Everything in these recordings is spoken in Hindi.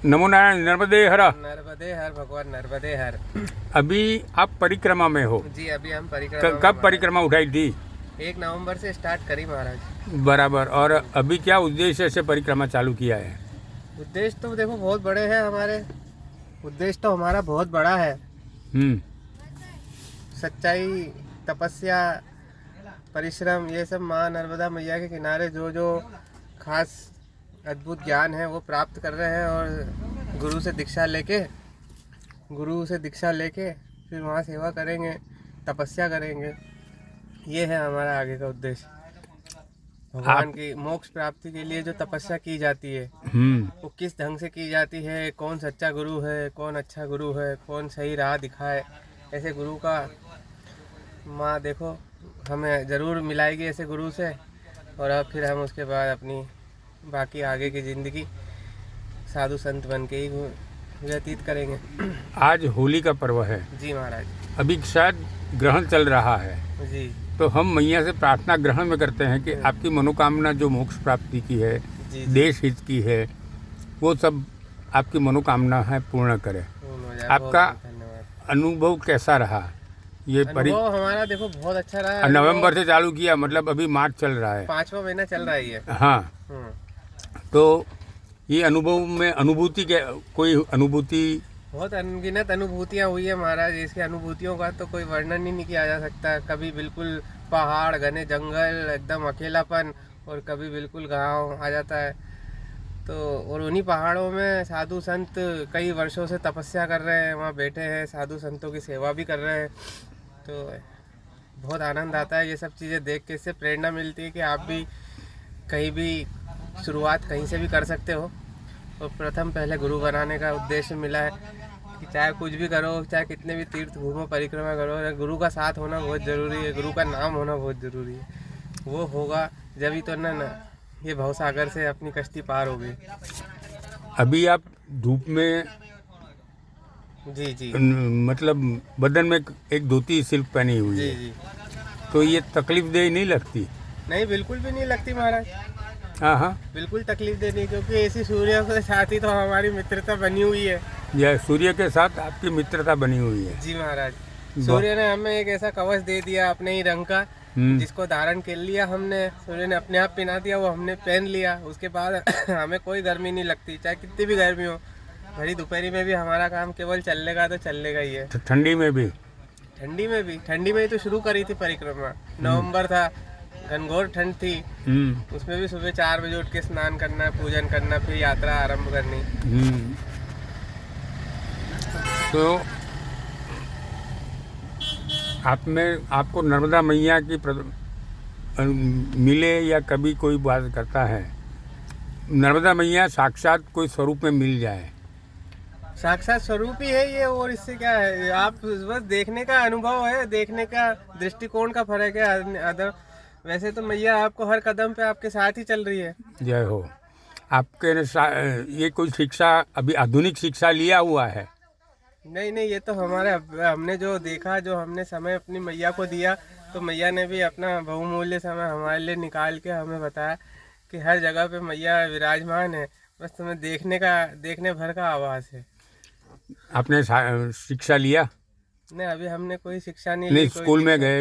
नमो नारायण। नर्मदे हर। नर्मदे हर भगवान, नर्मदे हर। अभी आप परिक्रमा में हो? जी, अभी हम परिक्रमा में कब महाराज। परिक्रमा उठाई थी? 1 नवंबर से स्टार्ट करी महाराज। बराबर। और अभी क्या उद्देश्य से परिक्रमा चालू किया है? उद्देश्य तो देखो बहुत बड़े हैं हमारे। उद्देश्य तो हमारा बहुत बड़ा है। सच्चाई, तपस्या, परिश्रम, ये सब माँ नर्मदा मैया के किनारे जो जो खास अद्भुत ज्ञान है वो प्राप्त कर रहे हैं, और गुरु से दीक्षा लेके फिर वहाँ सेवा करेंगे, तपस्या करेंगे। ये है हमारा आगे का उद्देश्य। भगवान की मोक्ष प्राप्ति के लिए जो तपस्या की जाती है वो किस ढंग से की जाती है, कौन सच्चा गुरु है, कौन अच्छा गुरु है, कौन सही राह दिखाए, ऐसे गुरु का माँ देखो हमें ज़रूर मिलाएगी ऐसे गुरु से। और अब फिर हम उसके बाद अपनी बाकी आगे की ज़िंदगी साधु संत बन के ही व्यतीत करेंगे। आज होली का पर्व है। जी महाराज। अभी शायद ग्रहण चल रहा है, जी। तो हम मैया से प्रार्थना ग्रहण में करते हैं कि आपकी मनोकामना जो मोक्ष प्राप्ति की है, जी। देश हित की है, वो सब आपकी मनोकामना है पूर्ण करे। आपका अनुभव कैसा रहा? ये अनुभव हमारा देखो बहुत अच्छा रहा। नवंबर से चालू किया, मतलब अभी मार्च चल रहा है, 5वां महीना चल रहा है ये। हाँ। तो ये अनुभव में अनुभूति के कोई अनुभूति? बहुत अनगिनत अनुभूतियाँ हुई है महाराज। इसकी अनुभूतियों का तो कोई वर्णन ही नहीं किया जा सकता। कभी बिल्कुल पहाड़, घने जंगल, एकदम अकेलापन, और कभी बिल्कुल गांव आ जाता है। तो और उन्हीं पहाड़ों में साधु संत कई वर्षों से तपस्या कर रहे हैं, वहाँ बैठे हैं, साधु संतों की सेवा भी कर रहे हैं। तो बहुत आनंद आता है ये सब चीज़ें देख के। इससे प्रेरणा मिलती है कि आप भी कहीं भी शुरुआत कहीं से भी कर सकते हो। और प्रथम पहले गुरु बनाने का उद्देश्य मिला है कि चाहे कुछ भी करो, चाहे कितने भी तीर्थ घूमो, परिक्रमा करो, गुरु का साथ होना बहुत ज़रूरी है, गुरु का नाम होना बहुत ज़रूरी है। वो होगा जब ही तो ना ये भवसागर से अपनी कश्ती पार होगी। अभी आप धूप में? जी जी। मतलब बदन में एक धोती सिल्क पहनी हुई जी है, जी। तो ये तकलीफ दे नहीं लगती? नहीं, बिल्कुल भी नहीं लगती महाराज। हाँ हाँ, बिल्कुल तकलीफ देनी, क्योंकि ऐसी सूर्य के साथ ही तो हमारी मित्रता बनी हुई है। यह सूर्य के साथ आपकी मित्रता बनी हुई है। जी महाराज। सूर्य ने हमें एक ऐसा कवच दे दिया अपने ही रंग का, जिसको धारण कर लिया हमने। सूर्य ने अपने आप पहना दिया, वो हमने पहन लिया। उसके बाद हमें कोई गर्मी नहीं लगती, चाहे कितनी भी गर्मी हो। भरी दोपहरी में भी हमारा काम केवल चलने तो चलने का ही है। ठंडी में भी? ठंडी में ही तो शुरू करी थी परिक्रमा। नवंबर था, घनघोर ठंड थी। उसमें भी सुबह 4 बजे उठ के स्नान करना, पूजन करना, फिर यात्रा आरंभ करनी। तो आपको नर्मदा मैया की मिले या कभी कोई बात करता है, नर्मदा मैया साक्षात कोई स्वरूप में मिल जाए? साक्षात स्वरूप ही है ये, और इससे क्या है? आप बस देखने का अनुभव है, देखने का दृष्टिकोण का फर्क है। अदर वैसे तो मैया आपको हर कदम पे आपके साथ ही चल रही है। जय हो। आपके ये कोई शिक्षा, अभी आधुनिक शिक्षा लिया हुआ है? नहीं, ये तो हमने जो देखा, जो हमने समय अपनी मैया को दिया, तो मैया ने भी अपना बहुमूल्य समय हमारे लिए निकाल के हमें बताया कि हर जगह पे मैया विराजमान है, बस तुम्हें देखने भर का आवाज़ है। आपने शिक्षा लिया? नहीं, अभी हमने कोई शिक्षा नहीं नहीं, ली।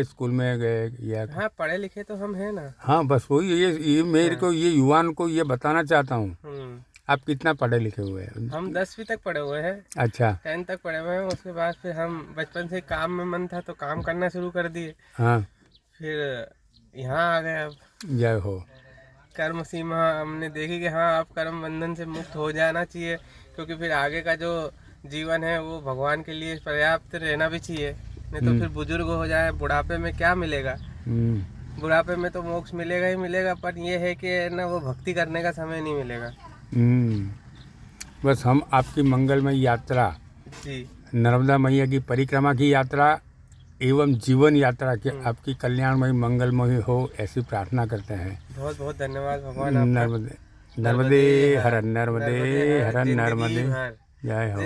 स्कूल में गए या? हाँ, पढ़े लिखे तो हम हैं ना। हाँ, बस वही ये मेरे को, ये युवान को ये बताना चाहता हूँ। आप कितना पढ़े लिखे हुए हैं? हम 10वीं तक पढ़े हुए हैं। अच्छा। 10 तक पढ़े हुए हैं। उसके बाद फिर हम बचपन से काम में मन था तो काम करना शुरू कर दिए। हाँ। फिर यहाँ आ गए। अब जय हो। कर्म सीमा हमने देखी कि हाँ, अब कर्म बंधन से मुक्त हो जाना चाहिए, क्योंकि फिर आगे का जो जीवन है वो भगवान के लिए पर्याप्त रहना भी चाहिए। नहीं तो फिर बुजुर्ग हो जाए, बुढ़ापे में क्या मिलेगा? बुढ़ापे में तो मोक्ष मिलेगा ही मिलेगा, पर ये है कि ना वो भक्ति करने का समय नहीं मिलेगा। बस हम आपकी मंगलमय यात्रा, जी, नर्मदा मैया की परिक्रमा की यात्रा एवं जीवन यात्रा के आपकी कल्याणमय मंगलमय हो, ऐसी प्रार्थना करते हैं। बहुत बहुत धन्यवाद भगवान। नर्मदे हर, नर्मदे हर, नर्मदे जय हो।